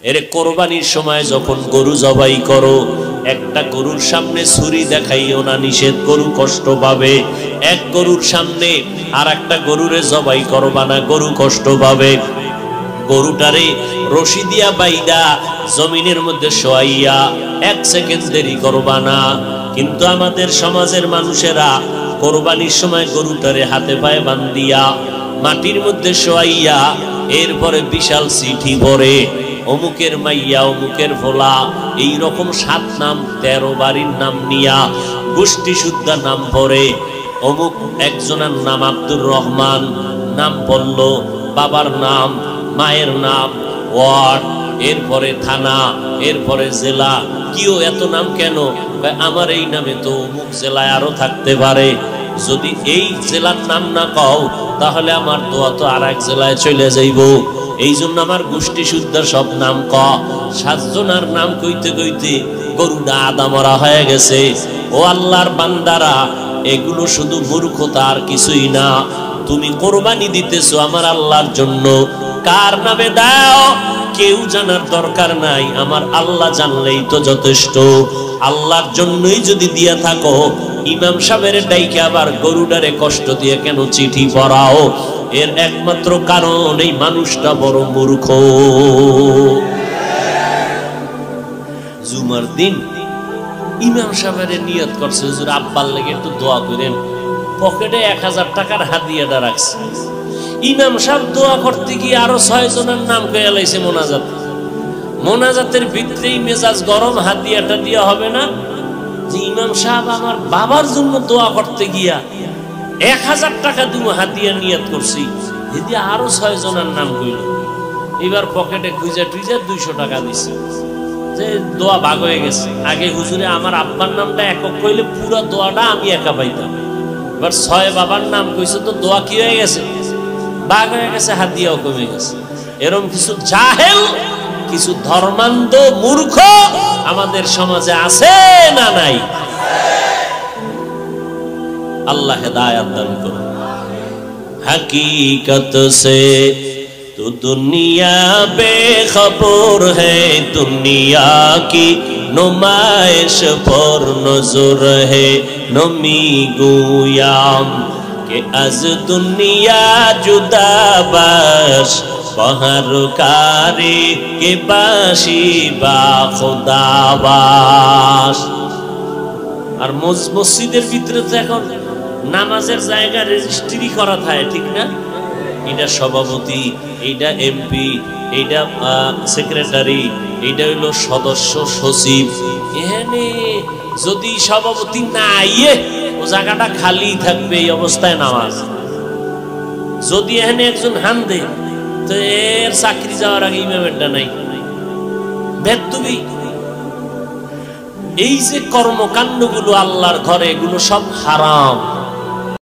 এর কোরবানির সময় যখন গরু জবাই করো, একটা গরুর সামনে ছুরি দেখাইও না, নিষেধ, গরু কষ্ট পাবে। এক গরুর সামনে আর একটা গরুরে জবাই করবা না, গরু কষ্ট পাবে। গরুটারে রশি দিয়া বাইদা জমিনের মধ্যে শোয়াইয়া 1 সেকেন্ড দেরি করবা না। কিন্তু আমাদের সমাজের মানুষেরা কোরবানির সময় গরুটারে হাতে পায়ে বান্ধিয়া মাটির মধ্যে শোয়াইয়া এরপরে বিশাল চিঠি পড়ে, অমুকের মাইয়া, অমুকের ভোলা, এইরকম 7 নাম 13 বাড়ির নাম নিয়া গোষ্ঠী শুদ্ধা নাম পড়ে। অমুক একজনের নাম আব্দুর রহমান, নাম বলল, বাবার নাম, মায়ের নাম, ওয়ার্ড, এরপরে থানা, এরপরে জেলা। কিও এত নাম কেন? আমার এই নামে তো অমুক জেলায় আরো থাকতে পারে, যদি এই জেলার নাম না কও তাহলে আমার দোয়া তো আর এক জেলায় চলে যাইব। এই জন্য আমার গোষ্ঠী শুদ্ধ সব নাম ক। 7 জনের নাম কইতে কইতে গরুটা আদা মরা হয়ে গেছে। ও আল্লাহর বান্দারা, এগুলো শুধু মূর্খতা আর কিছুই না। তুমি কোরবানি দিতেছো আমার আল্লাহর জন্য, কার নামে দাও কেউ জানার দরকার নাই, আমার আল্লাহ জানলেই তো যথেষ্ট। আল্লাহর জন্যই যদি দিয়া থাকো, ইমাম সাহেবের ডাইকে আবার গরুটারে কষ্ট দিয়ে কেন চিঠি পড়াও? এর একমাত্র কারণ এই মানুষটা বড় মূর্খ। জুমার দিন ইমাম সাহেবের নিয়ত করছে, হুজুর আব্বার লেগে একটু দোয়া করেন, পকেটে 1000 টাকার হাদিয়াটা রাখছে। ইমাম সাহেব দোয়া করতে গিয়ে আরো 6 জনের নাম কয়ে লাইছে মোনাজাত। মোনাজাতের ভিতরেই মেজাজ গরম, হাদিয়াটা দেওয়া হবে না। যে ইমাম সাহেব আমার বাবার জন্য দোয়া করতে গিয়া 1000 টাকা দিব হাদিয়া নিয়ত করছি, যদি আরো 6 জনের নাম কইল। এবার পকেটে খুঁজে টুইজা 200 টাকা দিছে, যে দোয়া ভাগ হয়ে গেছে। আগে হুজুরে আমার আব্বার নামটা একক কইলে পুরো দোয়াটা আমি একা পাইতাম, এবার 6 বাবার নাম কইছে তো দোয়া কি হয়ে গেছে, ভাগ হয়ে গেছে, হাদিয়াও কমে গেছে। এরকম কিছু জাহেল, কিছু ধর্মান্ধ মূর্খ আমাদের সমাজে আছে না নাই? আল্লাহ হেদায়েত দান করুন। हकीकत से तो दुनिया बेखबर है, दुनिया की नुमाइश पर नजर है, नमी गुयाम के अज दुनिया जुदा बाश बहर कारी के बाशी बा खुदा बाश। আর মসজিদের ভিতরে তো এখন নামাজের জায়গা রেজিস্ট্রি করা থাকে, ঠিক না? এটা সভাপতি, এইটা এমপি, এইটা সেক্রেটারি, এইটা হইলো সদস্য সচিব। এখানে যদি সভাপতি না আইয়ে ও জায়গাটা খালি থাকবে, এই অবস্থায় নামাজ। যদি এখানে একজন হান দে তো এর চাকরি যাওয়ার আগে ইমামেরটা নাই, বেদবি। এই যে কর্মকাণ্ডগুলো আল্লাহর ঘরে, এগুলো সব হারাম।